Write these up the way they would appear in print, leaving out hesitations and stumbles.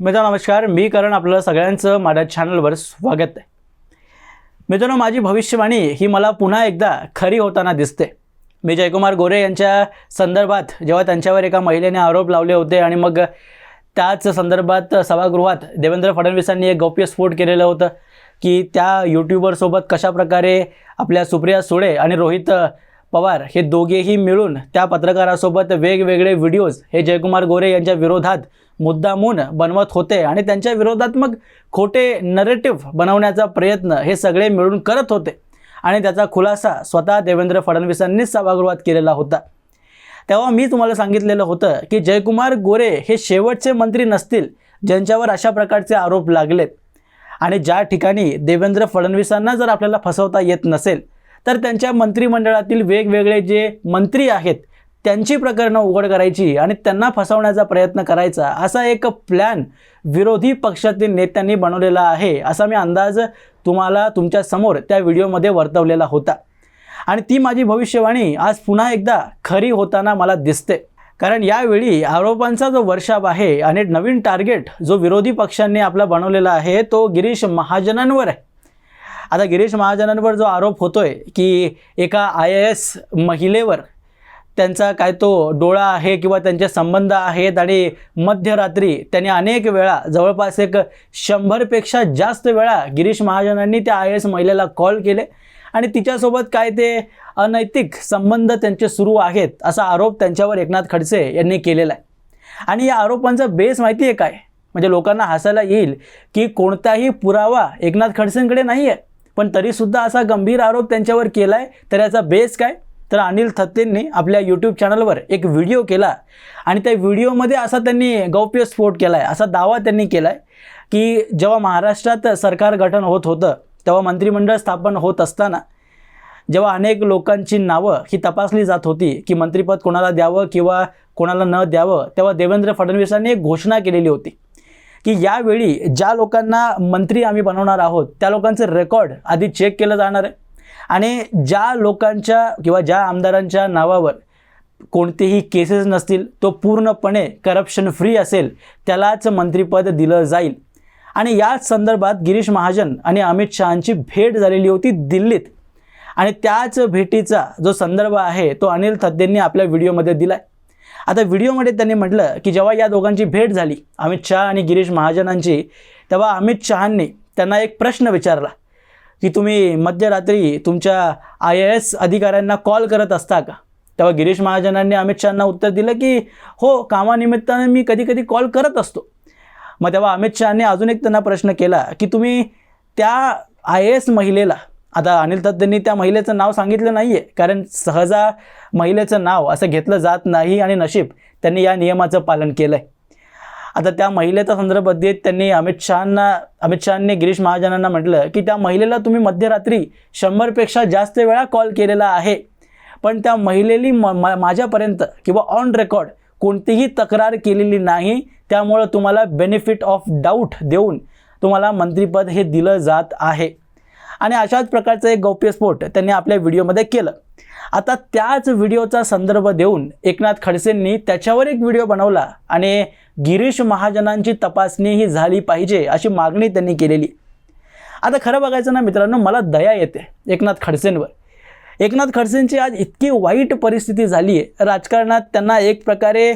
मित्रांनो नमस्कार, मी करण आपल्याला सगळ्यांचं माझ्या चॅनलवर स्वागत आहे। मित्रांनो, माझी भविष्यवाणी ही मला पुन्हा एकदा खरी होताना दिसते। मी जयकुमार गोरे यांच्या संदर्भात जेव्हा त्यांच्यावर एका महिलेने आरोप लावले होते आणि मग त्याच संदर्भात सभागृहात देवेंद्र फडणवीसांनी एक गौप्यस्फोट केलेलं होतं की त्या यूट्यूबर सोबत कशा प्रकारे आपल्या सुप्रिया सुळे आणि रोहित पवार हे दोघेही मिळून त्या पत्रकारासोबत वेगवेगळे व्हिडिओज हे जयकुमार गोरे यांच्या विरोधात मुद्दामून बनवत होते आणि त्यांच्या विरोधात मग खोटे नरेटिव्ह बनवण्याचा प्रयत्न हे सगळे मिळून करत होते आणि त्याचा खुलासा स्वतः देवेंद्र फडणवीसांनी सभागृहात केलेला होता। तेव्हा मी तुम्हाला सांगितलेलं होतं की जयकुमार गोरे हे शेवटचे मंत्री नसतील ज्यांच्यावर अशा प्रकारचे आरोप लागलेत आणि ज्या ठिकाणी देवेंद्र फडणवीसांना जर आपल्याला फसवता येत नसेल तर त्यांच्या मंत्रिमंडळातील वेगवेगळे जे मंत्री आहेत त्यांची प्रकरणं उघड करायची आणि त्यांना फसवण्याचा प्रयत्न करायचा असा एक प्लॅन विरोधी पक्षातील नेत्यांनी बनवलेला आहे असा मी अंदाज तुम्हाला तुमच्या समोर त्या व्हिडिओमध्ये वर्तवलेला होता। आणि ती माझी भविष्यवाणी आज पुन्हा एकदा खरी होताना मला दिसते, कारण यावेळी आरोपांचा जो वर्षाव आहे आणि नवीन टार्गेट जो विरोधी पक्षांनी आपला बनवलेला आहे तो गिरीश महाजनांवर आहे। आता गिरीश महाजनांवर जो आरोप होतोय की एका IAS महिलेवर त्यांचा काय तो डोळा आहे किंवा त्यांचे संबंध आहेत आणि मध्यरात्री त्यांनी अनेक वेळा जवळपास एक 100 पेक्षा जास्त वेळा गिरीश महाजनांनी त्या IAS महिलेला कॉल केले आणि तिच्यासोबत काय ते अनैतिक संबंध त्यांचे सुरू आहेत असा आरोप त्यांच्यावर एकनाथ खडसे यांनी केलेला आहे। आणि या आरोपांचा बेस माहिती आहे काय, म्हणजे लोकांना हसायला येईल की कोणताही पुरावा एकनाथ खडसेंकडे नाही आहे पण तरीसुद्धा असा गंभीर आरोप त्यांच्यावर केला आहे। तर याचा बेस काय, तर अनिल थत्तेंनी आपल्या यूट्यूब चॅनलवर एक व्हिडिओ केला आणि त्या व्हिडिओमध्ये असा त्यांनी गौप्यस्फोट केला आहे, असा दावा त्यांनी केला आहे की जेव्हा महाराष्ट्रात सरकार गठन होत होतं तेव्हा मंत्रिमंडळ स्थापन होत असताना जेव्हा अनेक लोकांची नावं ही तपासली जात होती की मंत्रिपद कोणाला द्यावं किंवा कोणाला न द्यावं, तेव्हा देवेंद्र फडणवीसांनी एक घोषणा केलेली होती की यावेळी ज्या लोकांना मंत्री आम्ही बनवणार आहोत त्या लोकांचं रेकॉर्ड आधी चेक केलं जाणार आहे आणि ज्या लोकांच्या किंवा ज्या आमदारांच्या नावावर कोणतेही केसेस नसतील, तो पूर्णपणे करप्शन फ्री असेल त्यालाच मंत्रिपद दिलं जाईल। आणि याच संदर्भात गिरीश महाजन आणि अमित शहांची भेट झालेली होती दिल्लीत आणि त्याच भेटीचा जो संदर्भ आहे तो अनिल थत्तेंनी आपल्या व्हिडिओमध्ये दिला आहे। आता व्हिडिओमध्ये त्यांनी म्हटलं की जेव्हा या दोघांची भेट झाली अमित शहा आणि गिरीश महाजनांची, तेव्हा अमित शहांनी त्यांना एक प्रश्न विचारला की तुम्ही मध्यरात्री तुमच्या IAS अधिकाऱ्यांना कॉल करत असता का? तेव्हा गिरीश महाजनांनी अमित शहांना उत्तर दिलं की हो, कामानिमित्ताने मी कधी कधी कॉल करत असतो। मग तेव्हा अमित शहांनी अजून एक त्यांना प्रश्न केला की तुम्ही त्या IAS महिलेला, आता अनिल थत्तेंनी त्या महिलेचं नाव सांगितलं नाही आहे कारण सहजा महिलेचं नाव असं घेतलं जात नाही आणि नशीब त्यांनी या नियमाचं पालन केलं आहे। आता त्या महिलेचा संदर्भ देत त्यांनी अमित शहांनी गिरीश महाजनांना म्हटलं की त्या महिलेला तुम्ही मध्यरात्री 100 पेक्षा जास्त वेळा कॉल केलेला आहे पण त्या महिलेने माझ्यापर्यंत किंवा ऑन रेकॉर्ड कोणतीही तक्रार केलेली नाही, त्यामुळं तुम्हाला बेनिफिट ऑफ डाऊट देऊन तुम्हाला मंत्रिपद हे दिलं जात आहे। आणि अशाच प्रकारचा एक गौप्यस्फोट त्यांनी आपल्या व्हिडिओमध्ये केलं। आता त्याच व्हिडिओचा संदर्भ देऊन एकनाथ खडसेंनी त्याच्यावर एक व्हिडिओ बनवला आणि गिरीश महाजनांची तपासणी ही झाली पाहिजे अशी मागणी त्यांनी केलेली। आता खरं बघायचं ना मित्रांनो, मला दया येते एकनाथ खडसेंवर। एकनाथ खडसेंची आज इतकी वाईट परिस्थिती झाली आहे राजकारणात, त्यांना एक प्रकारे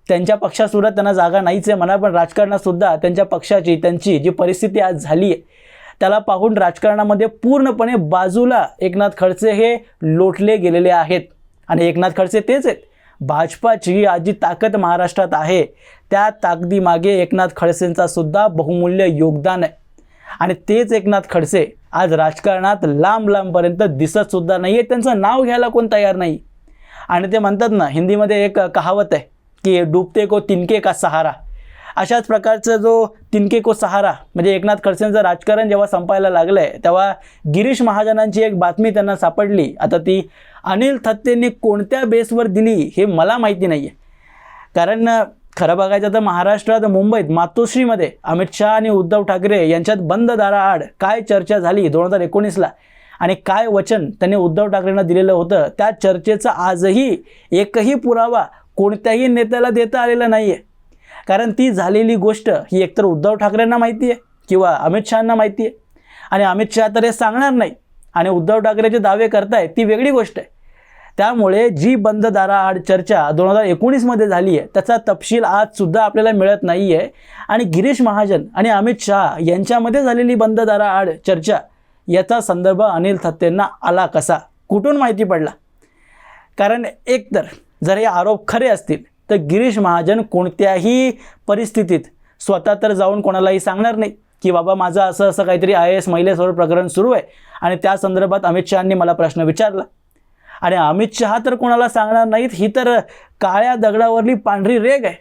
त्यांच्या पक्षातसुद्धा त्यांना जागा नाहीच आहे म्हणा, पण राजकारणातसुद्धा त्यांच्या पक्षाची त्यांची जी परिस्थिती आज झाली आहे त्याला पाहून राजकारणामध्ये पूर्णपणे बाजूला एकनाथ खडसे हे लोटले गेलेले आहेत। आणि एकनाथ खडसे तेच आहेत, भाजपाची आज जी ताकद महाराष्ट्रात आहे त्या ताकदीमागे एकनाथ खडसेंचा सुद्धा बहुमूल्य योगदान आहे आणि तेच एकनाथ खडसे आज राजकारणात लांब लांबपर्यंत दिसत सुद्धा नाही आहे, त्यांचं नाव घ्यायला कोण तयार नाही। आणि ते म्हणतात ना, हिंदीमध्ये एक कहावत आहे की डूबते को तिनके का सहारा, अशाच प्रकारचा जो तिनके को सहारा म्हणजे एकनाथ खडसेंचं राजकारण जेव्हा संपायला लागलं आहे तेव्हा गिरीश महाजनांची एक बातमी त्यांना सापडली। आता ती अनिल थत्तेंनी कोणत्या बेसवर दिली हे मला माहिती नाही आहे, कारण खरं बघायचं तर महाराष्ट्रात मुंबईत मातोश्रीमध्ये अमित शहा आणि उद्धव ठाकरे यांच्यात बंद दाराआड काय चर्चा झाली 2019ला आणि काय वचन त्यांनी उद्धव ठाकरेंना दिलेलं होतं त्या चर्चेचा आजही एकही पुरावा कोणत्याही नेत्याला देता आलेला नाही आहे। कारण ती झालेली गोष्ट ही एकतर उद्धव ठाकरेंना माहिती आहे किंवा अमित शहांना माहिती आहे, आणि अमित शहा तर हे सांगणार नाही, आणि उद्धव ठाकरेचे दावे करतायत ती वेगळी गोष्ट आहे. त्यामुळे जी बंद दाराआड चर्चा 2019मध्ये झाली आहे त्याचा तपशील आजसुद्धा आपल्याला मिळत नाही आहे. आणि गिरीश महाजन आणि अमित शहा यांच्यामध्ये झालेली बंद दाराआड चर्चा याचा संदर्भ अनिल थत्तेंना आला कसा, कुठून माहिती पडला? कारण एकतर जर हे आरोप खरे असतील तर गिरीश महाजन कोणत्याही परिस्थितीत स्वतः तर जाऊन कोणालाही सांगणार नाही की बाबा माझं असं असं काहीतरी IAS महिलेसमोर प्रकरण सुरू आहे आणि त्या संदर्भात अमित शहांनी मला प्रश्न विचारला. आणि अमित शहा तर कोणाला सांगणार नाहीत, ही तर काळ्या दगडावरली पांढरी रेघ आहे.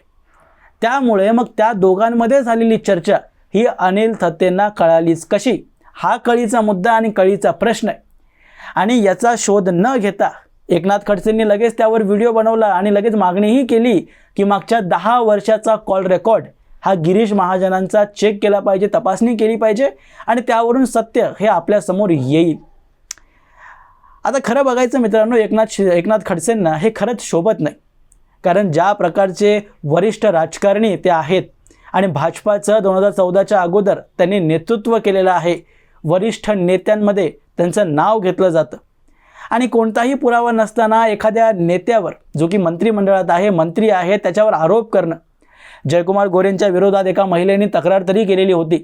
त्यामुळे मग त्या दोघांमध्ये झालेली चर्चा ही अनिल थत्तेंना कळालीच कशी, हा कळीचा मुद्दा आणि कळीचा प्रश्न आहे. आणि याचा शोध न घेता एकनाथ खडसेंनी लगेच त्यावर व्हिडिओ बनवला आणि लगेच मागणीही केली की मागच्या 10 वर्षाचा कॉल रेकॉर्ड हा गिरीश महाजनांचा चेक केला पाहिजे, तपासणी केली पाहिजे आणि त्यावरून सत्य हे आपल्यासमोर येईल. आता खरं बघायचं मित्रांनो, एकनाथ खडसेंना हे खरंच शोभत नाही. कारण ज्या प्रकारचे वरिष्ठ राजकारणी ते आहेत आणि भाजपाचं 2014च्या अगोदर त्यांनी नेतृत्व केलेलं आहे, वरिष्ठ नेत्यांमध्ये त्यांचं नाव घेतलं जातं, आणि कोणताही पुरावा नसताना एखाद्या नेत्यावर जो की मंत्रिमंडळात आहे, मंत्री आहे, त्याच्यावर आरोप करणं. जयकुमार गोरेंच्या विरोधात एका महिलेने तक्रार तरी केलेली होती,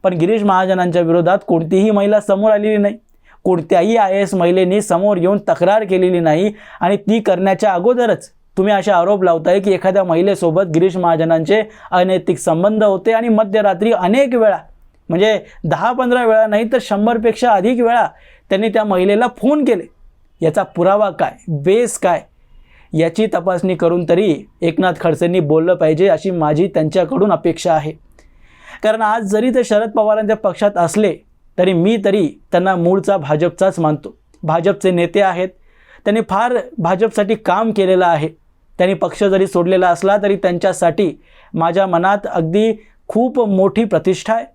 पण गिरीश महाजनांच्या विरोधात कोणतीही महिला समोर आलेली नाही, कोणत्याही IAS महिलेनी समोर येऊन तक्रार केलेली नाही. आणि ती करण्याच्या अगोदरच तुम्ही असे आरोप लावताय की एखाद्या महिलेसोबत गिरीश महाजनांचे अनैतिक संबंध होते आणि मध्यरात्री अनेक वेळा, म्हणजे 10-15 वेळा नाही तर 100पेक्षा अधिक वेळा त्यांनी त्या महिलेला फोन केले. याचा पुरावा काय, बेस काय, याची तपासणी करून तरी एकनाथ खडसेंनी बोललं पाहिजे अशी माझी त्यांच्याकडून अपेक्षा आहे. कारण आज जरी ते शरद पवारांच्या पक्षात असले तरी मी त्यांना मूळचा भाजपचाच मानतो. भाजपचे नेते आहेत, त्यांनी फार भाजपसाठी काम केलेलं आहे. त्यांनी पक्ष जरी सोडलेला असला तरी त्यांच्यासाठी माझ्या मनात अगदी खूप मोठी प्रतिष्ठा आहे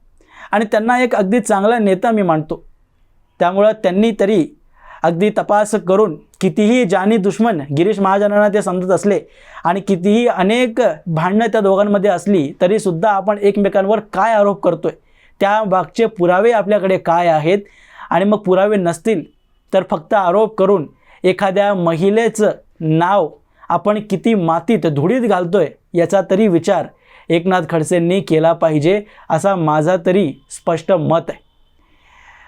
आणि त्यांना एक अगदी चांगला नेता मी मानतो. त्यामुळं त्यांनी तरी अगदी तपास करून कितीही जानी दुश्मन गिरीश महाजनांना ते समजत असले आणि कितीही अनेक भांडणं त्या दोघांमध्ये असली तरीसुद्धा आपण एकमेकांवर काय आरोप करतोय, त्या मागचे पुरावे आपल्याकडे काय आहेत, आणि मग पुरावे नसतील तर फक्त आरोप करून एखाद्या महिलेचं नाव आपण किती मातीत धुळीत घालतोय याचा तरी विचार एकनाथ खडसेंनी केला पाहिजे, असा माझा तरी स्पष्ट मत आहे.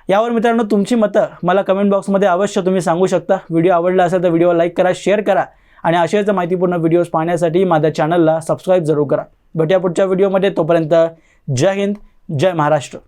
यावर मित्रांनो तुमची मतं मला कमेंट बॉक्समध्ये अवश्य तुम्ही सांगू शकता. व्हिडिओ आवडला असेल तर व्हिडिओ लाईक करा, शेअर करा आणि अशाच माहितीपूर्ण व्हिडिओज पाहण्यासाठी माझ्या चॅनलला सबस्क्राईब जरूर करा. भेटूया पुढच्या व्हिडिओमध्ये. तोपर्यंत जय हिंद, जय महाराष्ट्र.